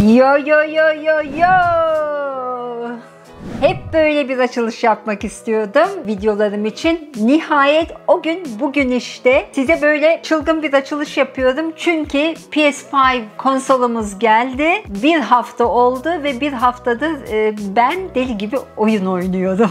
Yo yo yo yo yo. Hep böyle bir açılış yapmak istiyordum videolarım için. Nihayet o gün bugün işte size böyle çılgın bir açılış yapıyorum. Çünkü PS5 konsolumuz geldi. Bir hafta oldu ve bir haftadır ben deli gibi oyun oynuyorum.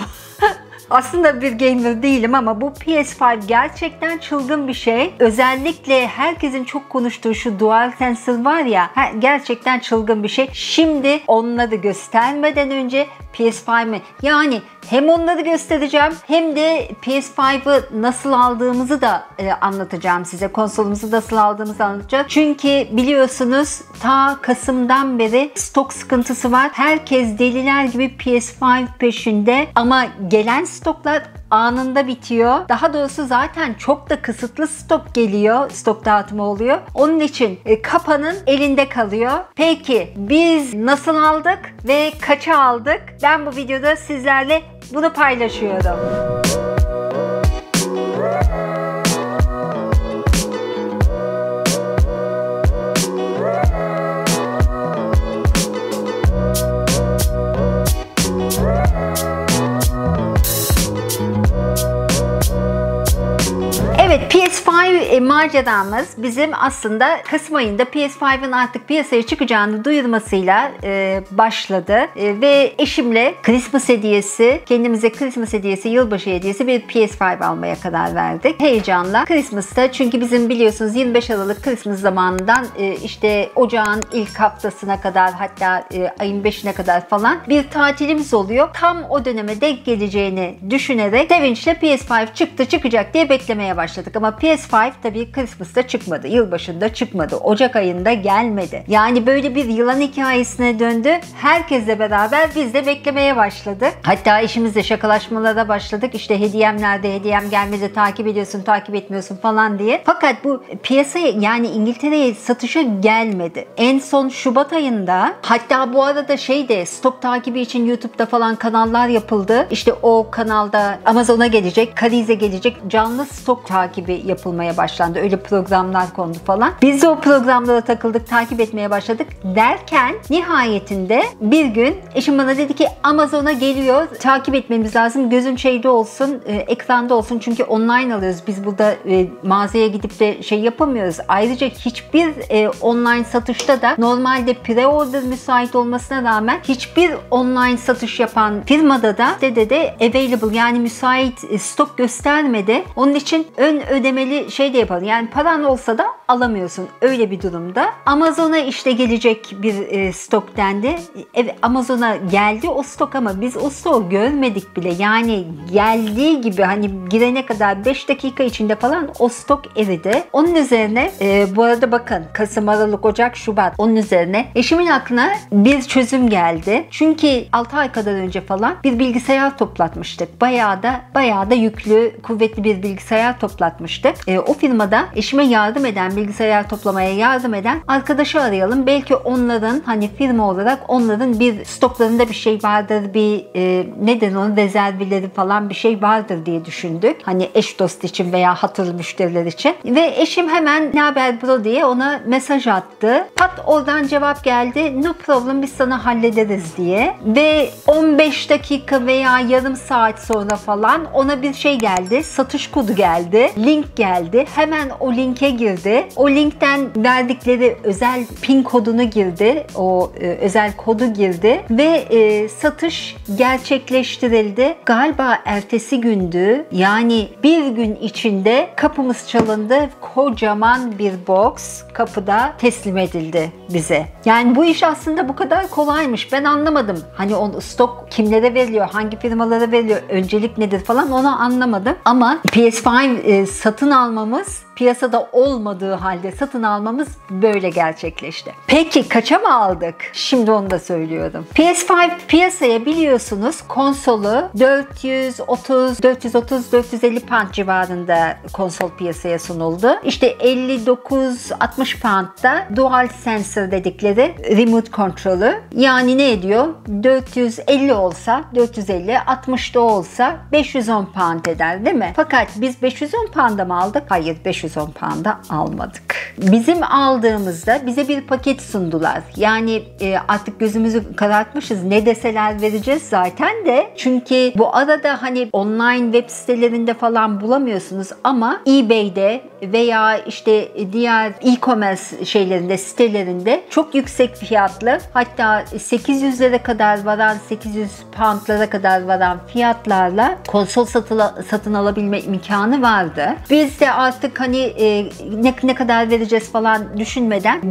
Aslında bir gamer değilim ama bu PS5 gerçekten çılgın bir şey. Özellikle herkesin çok konuştuğu şu DualSense var ya, gerçekten çılgın bir şey. Şimdi onları göstermeden önce PS5 mi? Yani hem onları göstereceğim hem de PS5'ı nasıl aldığımızı da anlatacağım size. Konsolumuzu nasıl aldığımızı anlatacağım. Çünkü biliyorsunuz ta Kasım'dan beri stok sıkıntısı var. Herkes deliler gibi PS5 peşinde ama gelen stoklar anında bitiyor. Daha doğrusu zaten çok da kısıtlı stok geliyor. Stok dağıtımı oluyor. Onun için kapanın elinde kalıyor. Peki biz nasıl aldık ve kaça aldık? Ben bu videoda sizlerle bunu paylaşıyorum. Evet, PS5 maceramız bizim aslında Kasım ayında PS5'ın artık piyasaya çıkacağını duyurmasıyla başladı. Ve eşimle Christmas hediyesi, kendimize Christmas hediyesi, yılbaşı hediyesi bir PS5 almaya karar verdik. Heyecanla Christmas'ta, çünkü bizim biliyorsunuz 25 Aralık Christmas zamanından işte ocağın ilk haftasına kadar, hatta ayın 5'ine kadar falan bir tatilimiz oluyor. Tam o döneme denk geleceğini düşünerek sevinçle PS5 çıkacak diye beklemeye başladık. Ama PS5 tabii Christmas'ta çıkmadı. Yılbaşında çıkmadı. Ocak ayında gelmedi. Yani böyle bir yılan hikayesine döndü. Herkesle beraber biz de beklemeye başladık. Hatta işimizle şakalaşmalara başladık. İşte hediyem nerede, hediyem gelmedi, takip ediyorsun, takip etmiyorsun falan diye. Fakat bu piyasaya, yani İngiltere'ye satışa gelmedi. En son Şubat ayında, hatta bu arada stok takibi için YouTube'da falan kanallar yapıldı. İşte o kanalda Amazon'a gelecek, Karize gelecek, canlı stok takibi yapılmaya başlandı. Öyle programlar kondu falan. Biz de o programlara takıldık, takip etmeye başladık derken nihayetinde bir gün eşim bana dedi ki Amazon'a geliyor, takip etmemiz lazım. Gözün şeyde olsun, ekranda olsun, çünkü online alıyoruz. Biz burada mağazaya gidip de yapamıyoruz. Ayrıca hiçbir online satışta da normalde pre-order müsait olmasına rağmen hiçbir online satış yapan firmada da de available, yani müsait stok göstermedi. Onun için ön ödemeli de yapalım. Yani paran olsa da alamıyorsun. Öyle bir durumda. Amazon'a işte gelecek bir stok dendi. Evet, Amazon'a geldi o stok ama biz o stoğu görmedik bile. Yani geldiği gibi hani girene kadar 5 dakika içinde falan o stok eridi. Onun üzerine bu arada bakın, Kasım, Aralık, Ocak, Şubat, onun üzerine eşimin aklına bir çözüm geldi. Çünkü 6 ay kadar önce falan bir bilgisayar toplatmıştık. Bayağı da yüklü, kuvvetli bir bilgisayar toplatmıştık. O firmada eşime yardım eden, bilgisayar toplamaya yardım eden arkadaşı arayalım. Belki onların, hani firma olarak onların bir stoklarında bir şey vardır, bir neden onun rezervleri falan bir şey vardır diye düşündük. Hani eş dost için veya hatırlı müşteriler için. Ve eşim hemen ne haber bro diye ona mesaj attı. Pat oradan cevap geldi. No problem, biz sana hallederiz diye. Ve 15 dakika veya yarım saat sonra falan ona bir şey geldi. Satış kodu geldi. Link geldi. Hemen o linke girdi. O linkten verdikleri özel pin kodunu girdi. O özel kodu girdi. Ve satış gerçekleştirildi. Galiba ertesi gündü. Yani bir gün içinde kapımız çalındı. Kocaman bir box kapıda teslim edildi bize. Yani bu iş aslında bu kadar kolaymış. Ben anlamadım. Hani o stok kimlere veriliyor, hangi firmalara veriliyor, öncelik nedir falan, onu anlamadım. Ama PS5 satın almamız, piyasada olmadığı halde satın almamız böyle gerçekleşti. Peki kaça mı aldık? Şimdi onu da söylüyorum. PS5 piyasaya biliyorsunuz konsolu 430-450 pound civarında konsol piyasaya sunuldu. İşte 59-60 pound'da DualSense dedikleri remote kontrolü. Yani ne ediyor? 450 olsa 450, 60'da olsa 510 pound eder değil mi? Fakat biz 510 pound'a mı aldık? Hayır, 510 510 pound'a almadık. Bizim aldığımızda bize bir paket sundular. Yani artık gözümüzü karartmışız. Ne deseler vereceğiz zaten de. Çünkü bu arada hani online web sitelerinde falan bulamıyorsunuz ama eBay'de veya işte diğer e-commerce sitelerinde çok yüksek fiyatlı, hatta 800'lere kadar varan, 800 pound'lara kadar varan fiyatlarla konsol satın alabilme imkanı vardı. Biz de artık hani ne kadar vereceğiz falan düşünmeden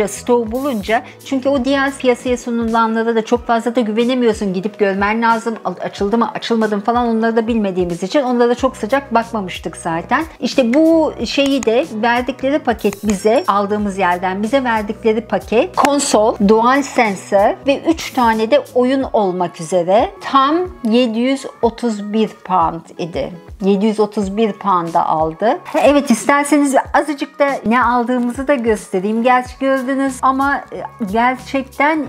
store bulunca, çünkü o diğer piyasaya sunulanlara da çok fazla da güvenemiyorsun. Gidip görmen lazım. Açıldı mı açılmadı mı falan, onları da bilmediğimiz için onlara da çok sıcak bakmamıştık zaten. İşte bu şeyi de verdikleri paket, bize aldığımız yerden bize verdikleri paket konsol, DualSense ve 3 tane de oyun olmak üzere tam 731 pound idi. 731 pound'a aldı. Evet, isterseniz azıcık da ne aldığımızı da göstereyim. Gerçi gördünüz ama gerçekten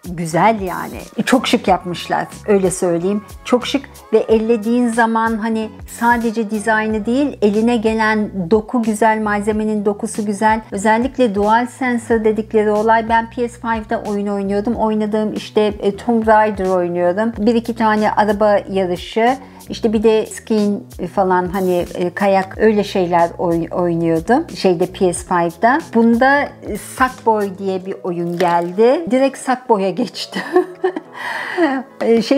güzel yani. Çok şık yapmışlar, öyle söyleyeyim. Çok şık ve ellediğin zaman hani sadece dizaynı değil, eline gelen doku güzel, malzemenin dokusu güzel. Özellikle DualSense dedikleri olay, ben PS5'de oyun oynuyordum. Oynadığım işte Tomb Raider oynuyorum. 1-2 tane araba yarışı, İşte bir de skiing falan, hani kayak, öyle şeyler oynuyordum PS5'da. Bunda Sackboy diye bir oyun geldi. Direkt Sackboy'a geçti.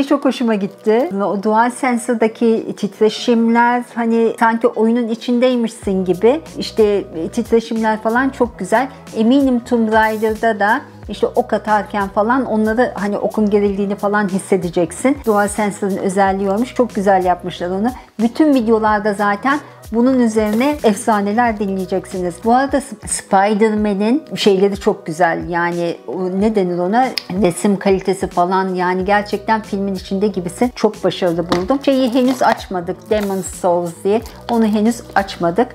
Çok hoşuma gitti. O DualSense'daki titreşimler, hani sanki oyunun içindeymişsin gibi. İşte titreşimler falan çok güzel. Eminim Tomb Raider'da da İşte ok atarken falan onları, hani okun gerildiğini falan hissedeceksin. DualSense'ın özelliği olmuş. Çok güzel yapmışlar onu. Bütün videolarda zaten bunun üzerine efsaneler dinleyeceksiniz. Bu arada Spider-Man'in şeyleri çok güzel. Yani ne denir ona? Resim kalitesi falan, yani gerçekten filmin içinde gibisin. Çok başarılı buldum. Henüz açmadık. Demon's Souls diye. Onu henüz açmadık.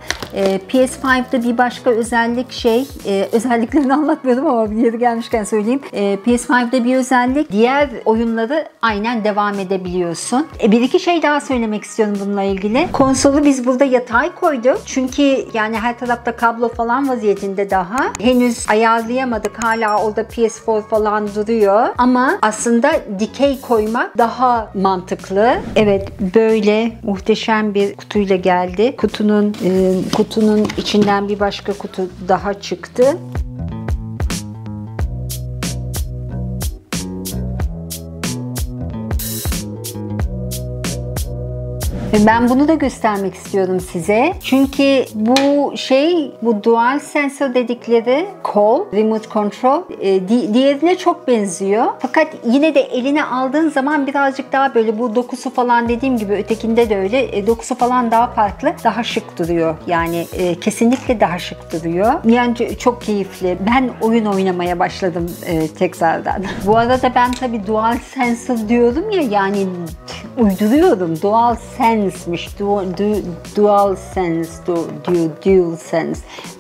PS5'de bir başka özellik özelliklerini anlatmıyordum ama bir yeri gelmişken söyleyeyim. PS5'de bir özellik, diğer oyunları aynen devam edebiliyorsun. Bir iki şey daha söylemek istiyorum bununla ilgili. Konsolu biz burada yatay koyduk. Çünkü yani her tarafta kablo falan vaziyetinde daha. Henüz ayarlayamadık. Hala orada PS4 falan duruyor. Ama aslında dikey koymak daha mantıklı. Evet, böyle muhteşem bir kutuyla geldi. Kutunun içinden bir başka kutu daha çıktı. Ben bunu da göstermek istiyorum size. Çünkü bu DualSense dedikleri kol, remote control, diğerine çok benziyor. Fakat yine de eline aldığın zaman birazcık daha böyle, bu dokusu falan dediğim gibi ötekinde de öyle, dokusu falan daha farklı, daha şık duruyor. Yani kesinlikle daha şık duruyor. Yani çok keyifli. Ben oyun oynamaya başladım tekrardan. Bu arada ben tabii DualSense diyorum ya, yani uyduruyorum. DualSense'miş.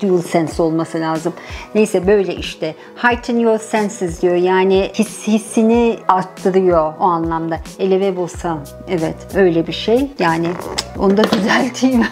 DualSense olması lazım. Neyse, böyle işte. Heighten your senses diyor. Yani hissini arttırıyor o anlamda. Eleve bulsam. Evet, öyle bir şey. Yani onu da düzelteyim.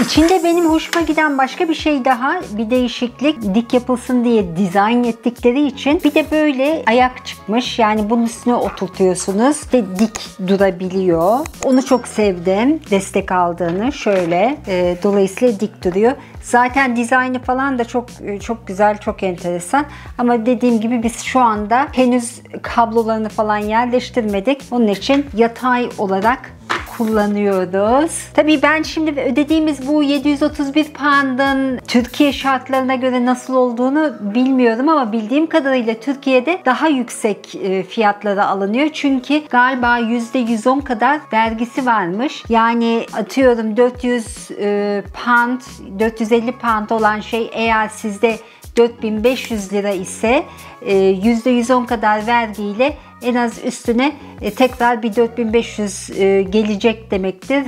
İçinde benim hoşuma giden başka bir şey daha, bir değişiklik, dik yapılsın diye dizayn ettikleri için bir de böyle ayak çıkmış. Yani bunun üstüne oturtuyorsunuz ve dik durabiliyor. Onu çok sevdim, destek aldığını. Şöyle dolayısıyla dik duruyor. Zaten dizaynı falan da çok güzel, çok enteresan. Ama dediğim gibi biz şu anda henüz kablolarını falan yerleştirmedik. Onun için yatay olarak kullanıyoruz. Tabii ben şimdi ödediğimiz bu 731 pound'ın Türkiye şartlarına göre nasıl olduğunu bilmiyorum ama bildiğim kadarıyla Türkiye'de daha yüksek fiyatlara alınıyor. Çünkü galiba %110 kadar vergisi varmış. Yani atıyorum 450 pound olan şey eğer sizde 4500 lira ise %110 kadar vergiyle en az üstüne tekrar bir 4500 gelecek demektir.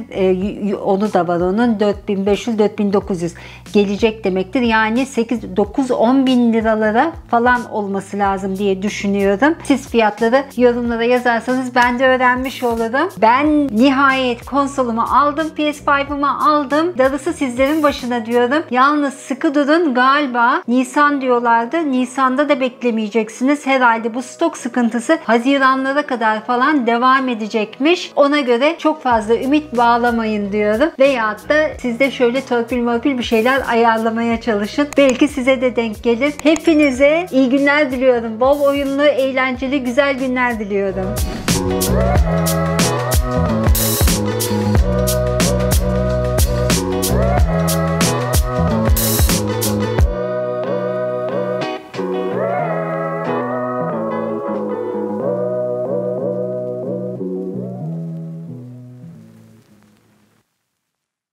Onu da var onun. 4500-4900 gelecek demektir. Yani 9-10 bin liralara falan olması lazım diye düşünüyorum. Siz fiyatları yorumlara yazarsanız ben de öğrenmiş olurum. Ben nihayet konsolumu aldım. PS5'ımı aldım. Darısı sizlerin başına diyorum. Yalnız sıkı durun, galiba Nisan diyorlardı. Nisan'da da beklemeyeceksiniz. Herhalde bu stok sıkıntısı Haziranlara kadar falan devam edecekmiş. Ona göre çok fazla ümit bağlamayın diyorum. Veyahut da siz de şöyle torpil bir şeyler ayarlamaya çalışın. Belki size de denk gelir. Hepinize iyi günler diliyorum. Bol oyunlu, eğlenceli, güzel günler diliyorum.